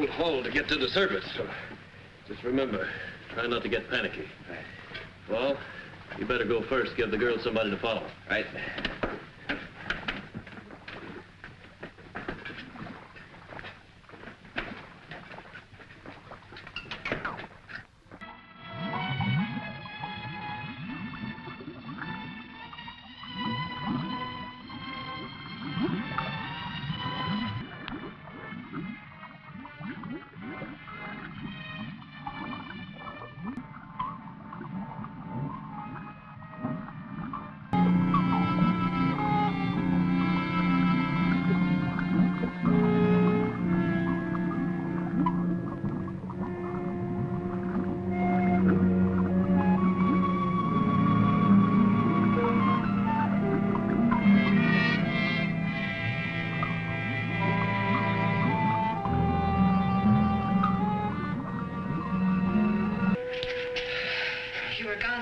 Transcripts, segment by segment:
little hole to get to the surface. So just remember, try not to get panicky. Right. Well, you better go first. Give the girls somebody to follow. Right.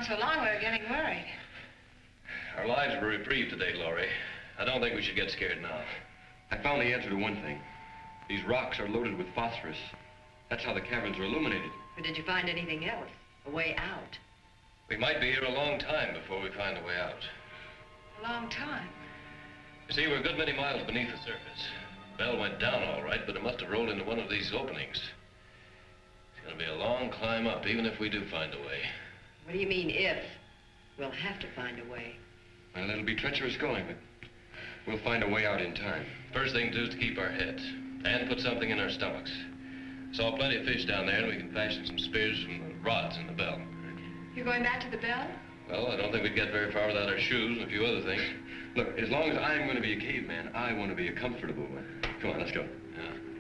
So long, we're getting worried. Our lives were reprieved today, Laurie. I don't think we should get scared now. I found the answer to one thing. These rocks are loaded with phosphorus. That's how the caverns are illuminated. But did you find anything else? A way out? We might be here a long time before we find a way out. A long time? You see, we're a good many miles beneath the surface. Bell went down all right, but it must have rolled into one of these openings. It's gonna be a long climb up, even if we do find a way. What do you mean, if? We'll have to find a way. Well, it'll be treacherous going, but we'll find a way out in time. First thing to do is to keep our heads and put something in our stomachs. Saw plenty of fish down there, and we can fashion some spears from the rods in the bell. You're going back to the bell? Well, I don't think we'd get very far without our shoes and a few other things. Look, as long as I'm going to be a caveman, I want to be a comfortable one. Come on, let's go. Yeah.